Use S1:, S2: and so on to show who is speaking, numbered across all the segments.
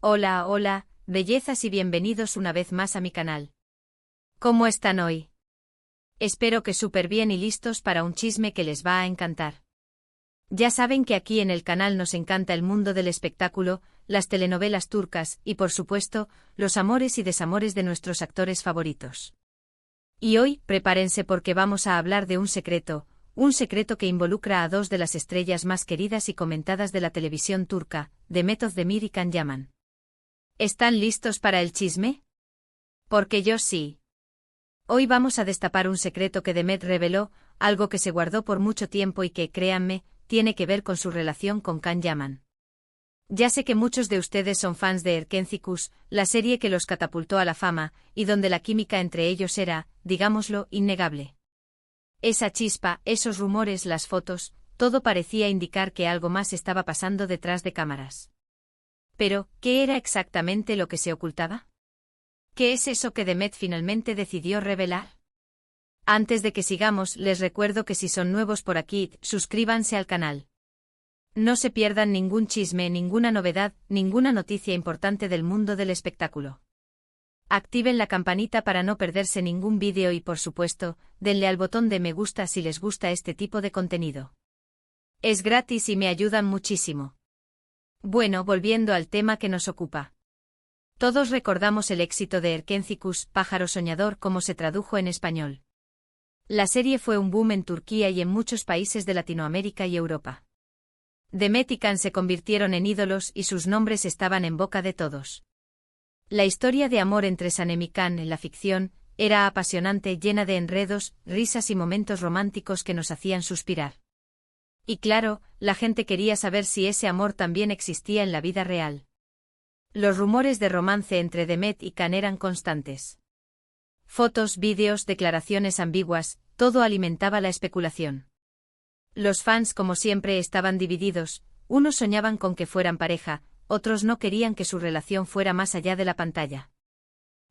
S1: Hola, hola, bellezas y bienvenidos una vez más a mi canal. ¿Cómo están hoy? Espero que súper bien y listos para un chisme que les va a encantar. Ya saben que aquí en el canal nos encanta el mundo del espectáculo, las telenovelas turcas y por supuesto, los amores y desamores de nuestros actores favoritos. Y hoy, prepárense porque vamos a hablar de un secreto que involucra a dos de las estrellas más queridas y comentadas de la televisión turca, Demet Özdemir y Can Yaman. ¿Están listos para el chisme? Porque yo sí. Hoy vamos a destapar un secreto que Demet reveló, algo que se guardó por mucho tiempo y que, créanme, tiene que ver con su relación con Can Yaman. Ya sé que muchos de ustedes son fans de Erkencikus, la serie que los catapultó a la fama, y donde la química entre ellos era, digámoslo, innegable. Esa chispa, esos rumores, las fotos, todo parecía indicar que algo más estaba pasando detrás de cámaras. Pero, ¿qué era exactamente lo que se ocultaba? ¿Qué es eso que Demet finalmente decidió revelar? Antes de que sigamos, les recuerdo que si son nuevos por aquí, suscríbanse al canal. No se pierdan ningún chisme, ninguna novedad, ninguna noticia importante del mundo del espectáculo. Activen la campanita para no perderse ningún vídeo y por supuesto, denle al botón de me gusta si les gusta este tipo de contenido. Es gratis y me ayudan muchísimo. Bueno, volviendo al tema que nos ocupa. Todos recordamos el éxito de Erkencikus, Pájaro Soñador, como se tradujo en español. La serie fue un boom en Turquía y en muchos países de Latinoamérica y Europa. Demet y Can se convirtieron en ídolos y sus nombres estaban en boca de todos. La historia de amor entre Sanem y Can en la ficción era apasionante, llena de enredos, risas y momentos románticos que nos hacían suspirar. Y claro, la gente quería saber si ese amor también existía en la vida real. Los rumores de romance entre Demet y Can eran constantes. Fotos, vídeos, declaraciones ambiguas, todo alimentaba la especulación. Los fans, como siempre, estaban divididos, unos soñaban con que fueran pareja, otros no querían que su relación fuera más allá de la pantalla.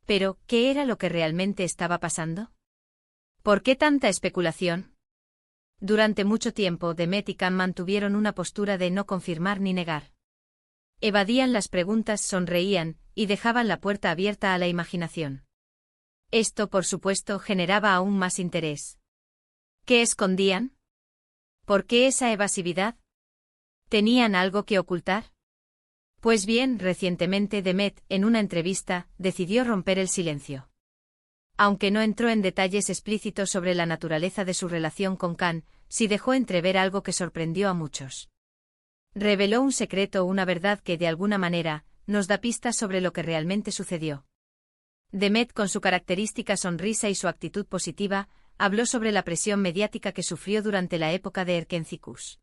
S1: Pero, ¿qué era lo que realmente estaba pasando? ¿Por qué tanta especulación? Durante mucho tiempo Demet y Can mantuvieron una postura de no confirmar ni negar. Evadían las preguntas, sonreían, y dejaban la puerta abierta a la imaginación. Esto, por supuesto, generaba aún más interés. ¿Qué escondían? ¿Por qué esa evasividad? ¿Tenían algo que ocultar? Pues bien, recientemente Demet, en una entrevista, decidió romper el silencio. Aunque no entró en detalles explícitos sobre la naturaleza de su relación con Can, sí dejó entrever algo que sorprendió a muchos. Reveló un secreto, una verdad que, de alguna manera, nos da pistas sobre lo que realmente sucedió. Demet, con su característica sonrisa y su actitud positiva, habló sobre la presión mediática que sufrió durante la época de Erkencikus.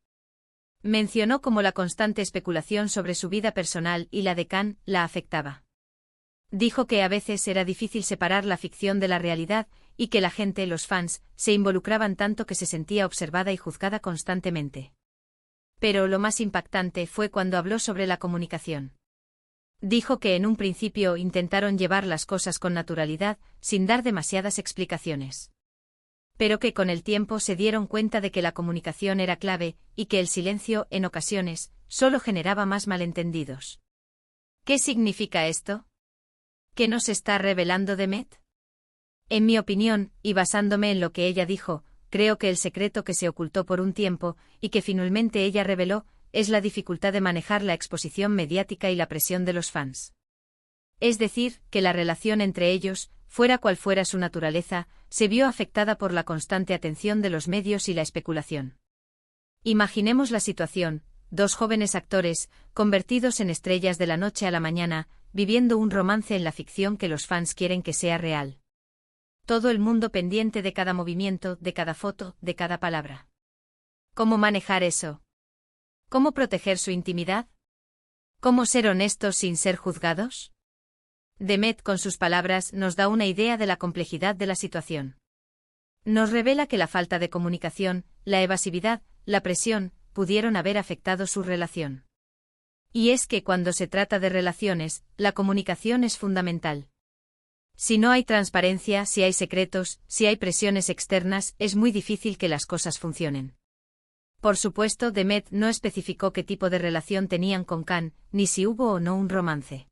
S1: Mencionó cómo la constante especulación sobre su vida personal y la de Can la afectaba. Dijo que a veces era difícil separar la ficción de la realidad y que la gente, los fans, se involucraban tanto que se sentía observada y juzgada constantemente. Pero lo más impactante fue cuando habló sobre la comunicación. Dijo que en un principio intentaron llevar las cosas con naturalidad, sin dar demasiadas explicaciones. Pero que con el tiempo se dieron cuenta de que la comunicación era clave y que el silencio, en ocasiones, solo generaba más malentendidos. ¿Qué significa esto? ¿Qué nos está revelando Demet? En mi opinión, y basándome en lo que ella dijo, creo que el secreto que se ocultó por un tiempo, y que finalmente ella reveló, es la dificultad de manejar la exposición mediática y la presión de los fans. Es decir, que la relación entre ellos, fuera cual fuera su naturaleza, se vio afectada por la constante atención de los medios y la especulación. Imaginemos la situación: dos jóvenes actores, convertidos en estrellas de la noche a la mañana, viviendo un romance en la ficción que los fans quieren que sea real. Todo el mundo pendiente de cada movimiento, de cada foto, de cada palabra. ¿Cómo manejar eso? ¿Cómo proteger su intimidad? ¿Cómo ser honestos sin ser juzgados? Demet, con sus palabras, nos da una idea de la complejidad de la situación. Nos revela que la falta de comunicación, la evasividad, la presión, pudieron haber afectado su relación. Y es que cuando se trata de relaciones, la comunicación es fundamental. Si no hay transparencia, si hay secretos, si hay presiones externas, es muy difícil que las cosas funcionen. Por supuesto, Demet no especificó qué tipo de relación tenían con Can, ni si hubo o no un romance.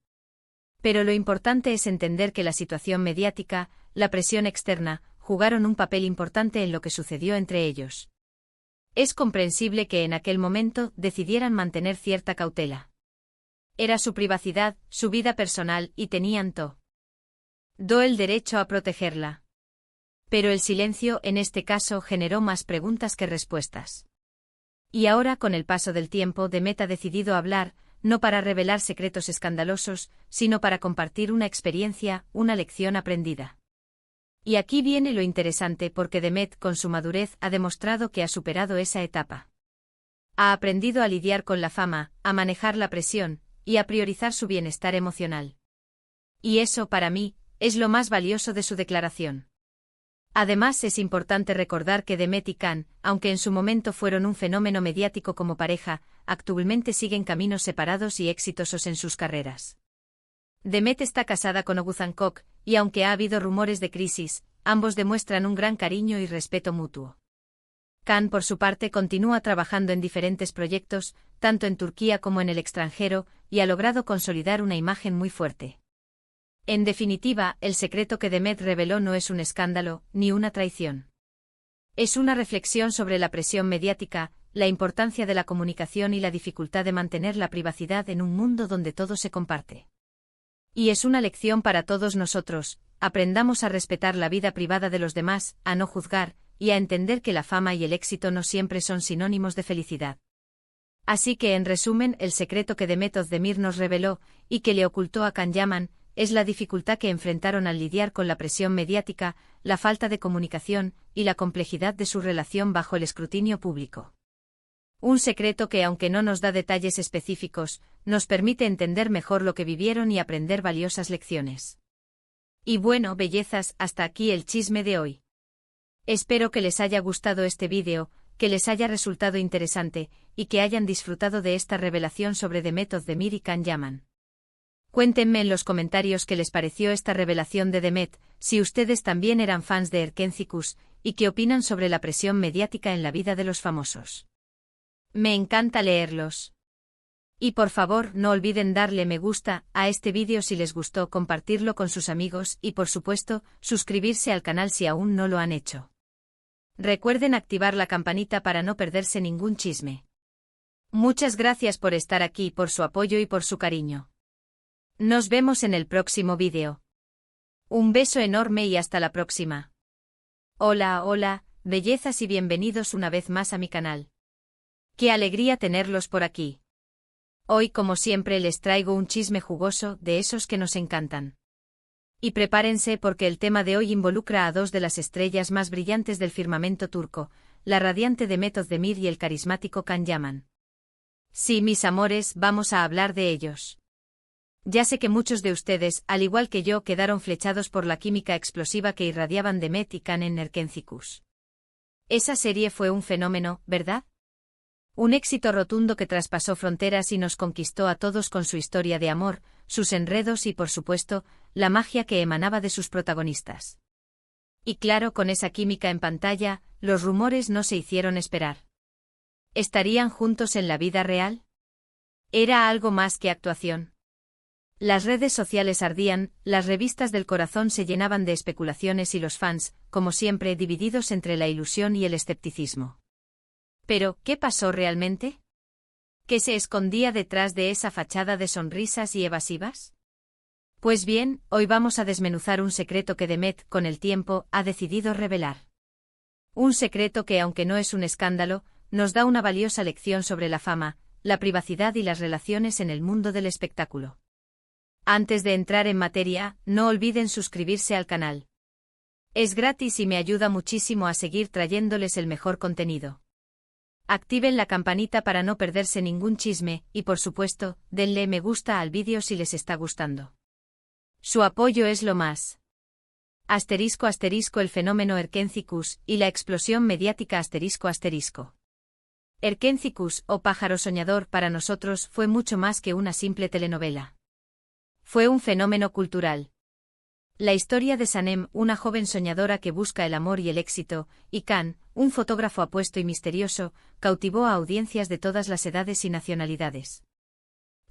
S1: Pero lo importante es entender que la situación mediática, la presión externa, jugaron un papel importante en lo que sucedió entre ellos. Es comprensible que en aquel momento decidieran mantener cierta cautela. Era su privacidad, su vida personal, y tenían todo el derecho a protegerla. Pero el silencio en este caso generó más preguntas que respuestas. Y ahora, con el paso del tiempo, Demet ha decidido hablar, no para revelar secretos escandalosos, sino para compartir una experiencia, una lección aprendida. Y aquí viene lo interesante porque Demet, con su madurez, ha demostrado que ha superado esa etapa. Ha aprendido a lidiar con la fama, a manejar la presión, y a priorizar su bienestar emocional. Y eso, para mí, es lo más valioso de su declaración. Además, es importante recordar que Demet y Can, aunque en su momento fueron un fenómeno mediático como pareja, actualmente siguen caminos separados y exitosos en sus carreras. Demet está casada con Oguzhan Koc, y aunque ha habido rumores de crisis, ambos demuestran un gran cariño y respeto mutuo. Can, por su parte, continúa trabajando en diferentes proyectos, tanto en Turquía como en el extranjero, y ha logrado consolidar una imagen muy fuerte. En definitiva, el secreto que Demet reveló no es un escándalo, ni una traición. Es una reflexión sobre la presión mediática, la importancia de la comunicación y la dificultad de mantener la privacidad en un mundo donde todo se comparte. Y es una lección para todos nosotros: aprendamos a respetar la vida privada de los demás, a no juzgar, y a entender que la fama y el éxito no siempre son sinónimos de felicidad. Así que, en resumen, el secreto que Demet Özdemir nos reveló, y que le ocultó a Can Yaman, es la dificultad que enfrentaron al lidiar con la presión mediática, la falta de comunicación, y la complejidad de su relación bajo el escrutinio público. Un secreto que, aunque no nos da detalles específicos, nos permite entender mejor lo que vivieron y aprender valiosas lecciones. Y bueno, bellezas, hasta aquí el chisme de hoy. Espero que les haya gustado este vídeo, que les haya resultado interesante, y que hayan disfrutado de esta revelación sobre Demet Özdemir y Can Yaman. Cuéntenme en los comentarios qué les pareció esta revelación de Demet, si ustedes también eran fans de Erken Cikus, y qué opinan sobre la presión mediática en la vida de los famosos. Me encanta leerlos. Y por favor, no olviden darle me gusta a este vídeo si les gustó, compartirlo con sus amigos y, por supuesto, suscribirse al canal si aún no lo han hecho. Recuerden activar la campanita para no perderse ningún chisme. Muchas gracias por estar aquí, por su apoyo y por su cariño. Nos vemos en el próximo vídeo. Un beso enorme y hasta la próxima. Hola, hola, bellezas, y bienvenidos una vez más a mi canal. Qué alegría tenerlos por aquí. Hoy, como siempre, les traigo un chisme jugoso, de esos que nos encantan. Y prepárense porque el tema de hoy involucra a dos de las estrellas más brillantes del firmamento turco, la radiante Demet Özdemir y el carismático Can Yaman. Sí, mis amores, vamos a hablar de ellos. Ya sé que muchos de ustedes, al igual que yo, quedaron flechados por la química explosiva que irradiaban Demet y Can en Erken Cikus. Esa serie fue un fenómeno, ¿verdad? Un éxito rotundo que traspasó fronteras y nos conquistó a todos con su historia de amor, sus enredos y, por supuesto, la magia que emanaba de sus protagonistas. Y claro, con esa química en pantalla, los rumores no se hicieron esperar. ¿Estarían juntos en la vida real? Era algo más que actuación. Las redes sociales ardían, las revistas del corazón se llenaban de especulaciones y los fans, como siempre, divididos entre la ilusión y el escepticismo. Pero, ¿qué pasó realmente? ¿Qué se escondía detrás de esa fachada de sonrisas y evasivas? Pues bien, hoy vamos a desmenuzar un secreto que Demet, con el tiempo, ha decidido revelar. Un secreto que, aunque no es un escándalo, nos da una valiosa lección sobre la fama, la privacidad y las relaciones en el mundo del espectáculo. Antes de entrar en materia, no olviden suscribirse al canal. Es gratis y me ayuda muchísimo a seguir trayéndoles el mejor contenido. Activen la campanita para no perderse ningún chisme, y por supuesto, denle me gusta al vídeo si les está gustando. Su apoyo es lo más. Asterisco asterisco el fenómeno Erken Cikus y la explosión mediática asterisco asterisco. Erken Cikus, o pájaro soñador, para nosotros fue mucho más que una simple telenovela. Fue un fenómeno cultural. La historia de Sanem, una joven soñadora que busca el amor y el éxito, y Can, un fotógrafo apuesto y misterioso, cautivó a audiencias de todas las edades y nacionalidades.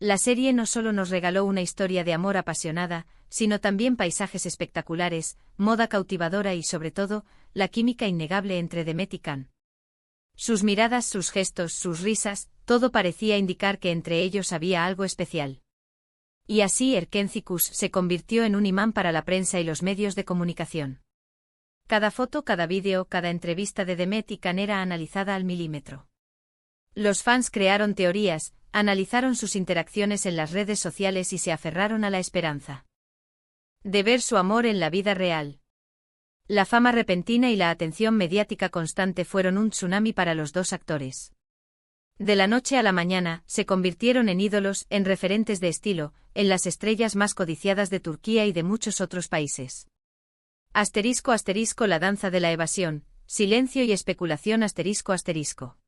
S1: La serie no solo nos regaló una historia de amor apasionada, sino también paisajes espectaculares, moda cautivadora y sobre todo, la química innegable entre Demet y Can. Sus miradas, sus gestos, sus risas, todo parecía indicar que entre ellos había algo especial. Y así Erkencikus se convirtió en un imán para la prensa y los medios de comunicación. Cada foto, cada vídeo, cada entrevista de Demet y Can era analizada al milímetro. Los fans crearon teorías, analizaron sus interacciones en las redes sociales y se aferraron a la esperanza de ver su amor en la vida real. La fama repentina y la atención mediática constante fueron un tsunami para los dos actores. De la noche a la mañana, se convirtieron en ídolos, en referentes de estilo, en las estrellas más codiciadas de Turquía y de muchos otros países. Asterisco asterisco la danza de la evasión, silencio y especulación asterisco asterisco.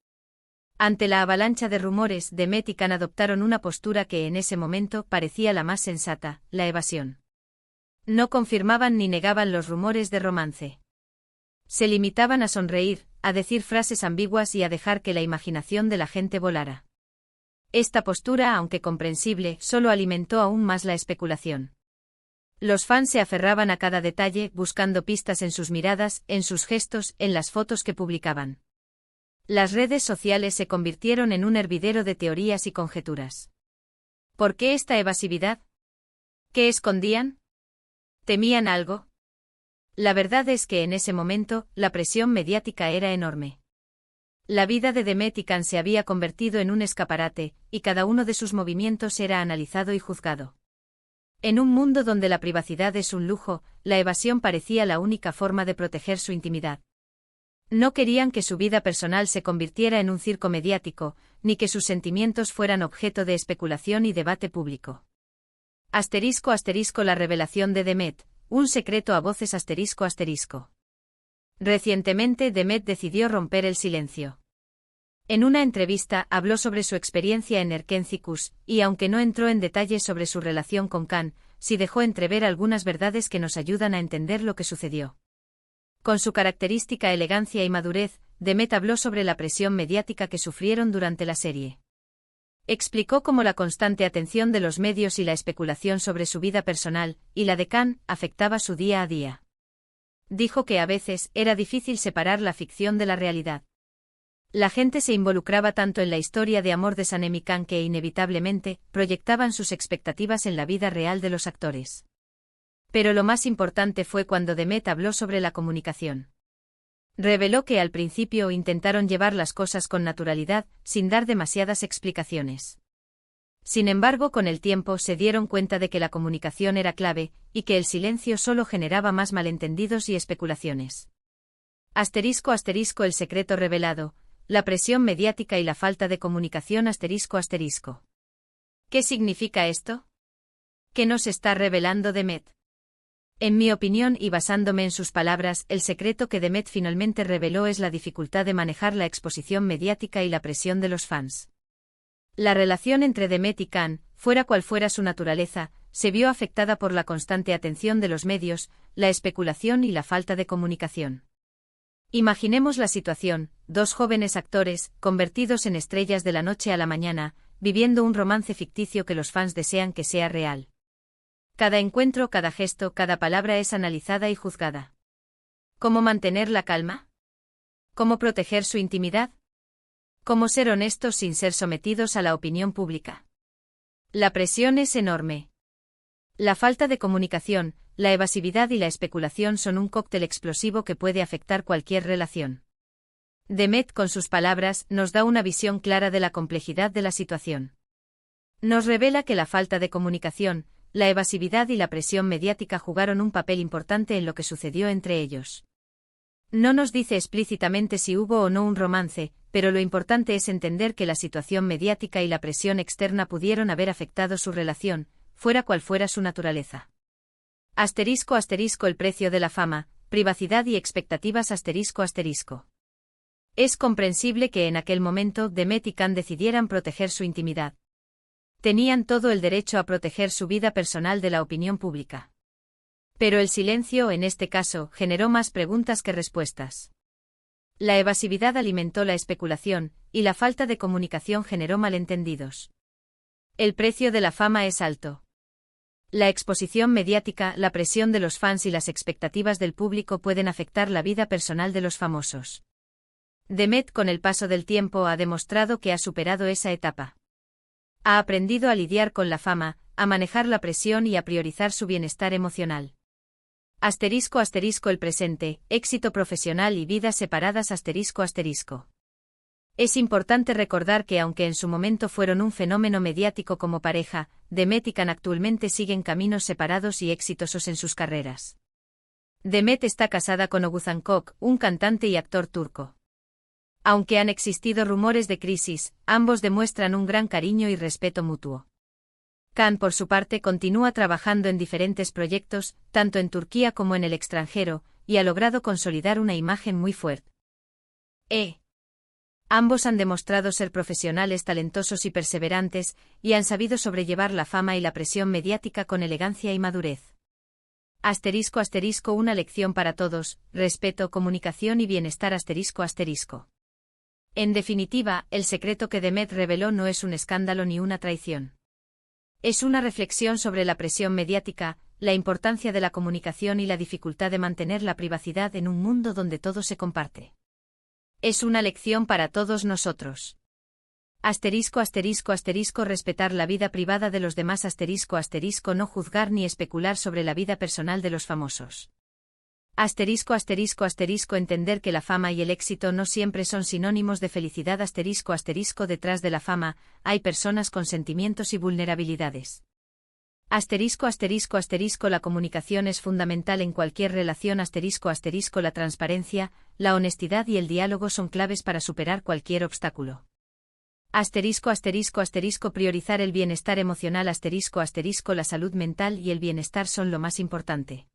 S1: Ante la avalancha de rumores, Demet y Can adoptaron una postura que en ese momento parecía la más sensata, la evasión. No confirmaban ni negaban los rumores de romance. Se limitaban a sonreír, a decir frases ambiguas y a dejar que la imaginación de la gente volara. Esta postura, aunque comprensible, solo alimentó aún más la especulación. Los fans se aferraban a cada detalle, buscando pistas en sus miradas, en sus gestos, en las fotos que publicaban. Las redes sociales se convirtieron en un hervidero de teorías y conjeturas. ¿Por qué esta evasividad? ¿Qué escondían? ¿Temían algo? La verdad es que en ese momento, la presión mediática era enorme. La vida de Demet y Can se había convertido en un escaparate, y cada uno de sus movimientos era analizado y juzgado. En un mundo donde la privacidad es un lujo, la evasión parecía la única forma de proteger su intimidad. No querían que su vida personal se convirtiera en un circo mediático, ni que sus sentimientos fueran objeto de especulación y debate público. Asterisco asterisco la revelación de Demet, un secreto a voces asterisco asterisco. Recientemente Demet decidió romper el silencio. En una entrevista habló sobre su experiencia en Erkencikus, y aunque no entró en detalles sobre su relación con Can, sí dejó entrever algunas verdades que nos ayudan a entender lo que sucedió. Con su característica elegancia y madurez, Demet habló sobre la presión mediática que sufrieron durante la serie. Explicó cómo la constante atención de los medios y la especulación sobre su vida personal, y la de Can, afectaba su día a día. Dijo que a veces era difícil separar la ficción de la realidad. La gente se involucraba tanto en la historia de amor de Sanem y Can que inevitablemente proyectaban sus expectativas en la vida real de los actores. Pero lo más importante fue cuando Demet habló sobre la comunicación. Reveló que al principio intentaron llevar las cosas con naturalidad, sin dar demasiadas explicaciones. Sin embargo, con el tiempo se dieron cuenta de que la comunicación era clave, y que el silencio solo generaba más malentendidos y especulaciones. Asterisco asterisco el secreto revelado, la presión mediática y la falta de comunicación asterisco asterisco. ¿Qué significa esto? ¿Qué nos está revelando Demet? En mi opinión y basándome en sus palabras, el secreto que Demet finalmente reveló es la dificultad de manejar la exposición mediática y la presión de los fans. La relación entre Demet y Can, fuera cual fuera su naturaleza, se vio afectada por la constante atención de los medios, la especulación y la falta de comunicación. Imaginemos la situación, dos jóvenes actores, convertidos en estrellas de la noche a la mañana, viviendo un romance ficticio que los fans desean que sea real. Cada encuentro, cada gesto, cada palabra es analizada y juzgada. ¿Cómo mantener la calma? ¿Cómo proteger su intimidad? ¿Cómo ser honestos sin ser sometidos a la opinión pública? La presión es enorme. La falta de comunicación, la evasividad y la especulación son un cóctel explosivo que puede afectar cualquier relación. Demet, con sus palabras, nos da una visión clara de la complejidad de la situación. Nos revela que la falta de comunicación, la evasividad y la presión mediática jugaron un papel importante en lo que sucedió entre ellos. No nos dice explícitamente si hubo o no un romance, pero lo importante es entender que la situación mediática y la presión externa pudieron haber afectado su relación, fuera cual fuera su naturaleza. Asterisco asterisco el precio de la fama, privacidad y expectativas asterisco asterisco. Es comprensible que en aquel momento Demet y Can decidieran proteger su intimidad. Tenían todo el derecho a proteger su vida personal de la opinión pública. Pero el silencio, en este caso, generó más preguntas que respuestas. La evasividad alimentó la especulación, y la falta de comunicación generó malentendidos. El precio de la fama es alto. La exposición mediática, la presión de los fans y las expectativas del público pueden afectar la vida personal de los famosos. Demet, con el paso del tiempo, ha demostrado que ha superado esa etapa. Ha aprendido a lidiar con la fama, a manejar la presión y a priorizar su bienestar emocional. *** El presente, éxito profesional y vidas separadas. ***. Es importante recordar que aunque en su momento fueron un fenómeno mediático como pareja, Demet y Can actualmente siguen caminos separados y exitosos en sus carreras. Demet está casada con Oğuzhan Koç, un cantante y actor turco. Aunque han existido rumores de crisis, ambos demuestran un gran cariño y respeto mutuo. Can, por su parte, continúa trabajando en diferentes proyectos, tanto en Turquía como en el extranjero, y ha logrado consolidar una imagen muy fuerte. Ambos han demostrado ser profesionales talentosos y perseverantes, y han sabido sobrellevar la fama y la presión mediática con elegancia y madurez. ***, una lección para todos: respeto, comunicación y bienestar. ***. En definitiva, el secreto que Demet reveló no es un escándalo ni una traición. Es una reflexión sobre la presión mediática, la importancia de la comunicación y la dificultad de mantener la privacidad en un mundo donde todo se comparte. Es una lección para todos nosotros. ***, respetar la vida privada de los demás. ***, no juzgar ni especular sobre la vida personal de los famosos. Entender que la fama y el éxito no siempre son sinónimos de felicidad. Detrás de la fama, hay personas con sentimientos y vulnerabilidades. La comunicación es fundamental en cualquier relación. La transparencia, la honestidad y el diálogo son claves para superar cualquier obstáculo. Priorizar el bienestar emocional. La salud mental y el bienestar son lo más importante.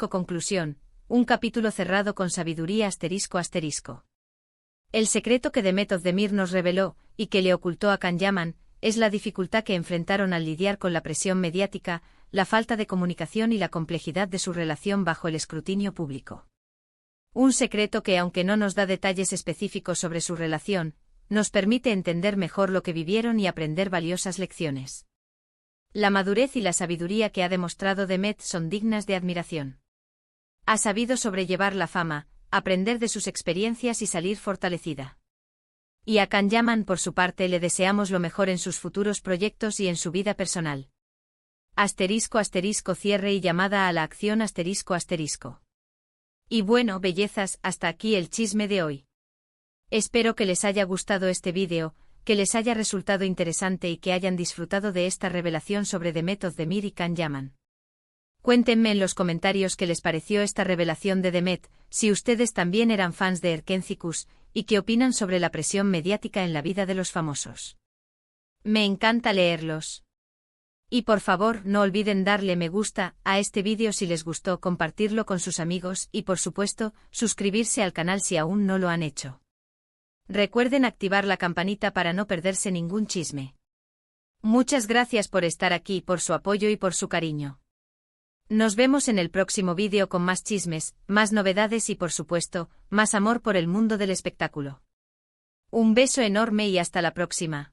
S1: Conclusión. Un capítulo cerrado con sabiduría. El secreto que Demet Özdemir nos reveló, y que le ocultó a Can Yaman, es la dificultad que enfrentaron al lidiar con la presión mediática, la falta de comunicación y la complejidad de su relación bajo el escrutinio público. Un secreto que, aunque no nos da detalles específicos sobre su relación, nos permite entender mejor lo que vivieron y aprender valiosas lecciones. La madurez y la sabiduría que ha demostrado Demet son dignas de admiración. Ha sabido sobrellevar la fama, aprender de sus experiencias y salir fortalecida. Y a Can Yaman, por su parte, le deseamos lo mejor en sus futuros proyectos y en su vida personal. Cierre y llamada a la acción. Y bueno, bellezas, hasta aquí el chisme de hoy. Espero que les haya gustado este vídeo, que les haya resultado interesante y que hayan disfrutado de esta revelación sobre Demet Özdemir y Can Yaman. Cuéntenme en los comentarios qué les pareció esta revelación de Demet, si ustedes también eran fans de Erkencikus, y qué opinan sobre la presión mediática en la vida de los famosos. Me encanta leerlos. Y por favor, no olviden darle me gusta a este vídeo si les gustó, compartirlo con sus amigos y, por supuesto, suscribirse al canal si aún no lo han hecho. Recuerden activar la campanita para no perderse ningún chisme. Muchas gracias por estar aquí, por su apoyo y por su cariño. Nos vemos en el próximo vídeo con más chismes, más novedades y, por supuesto, más amor por el mundo del espectáculo. Un beso enorme y hasta la próxima.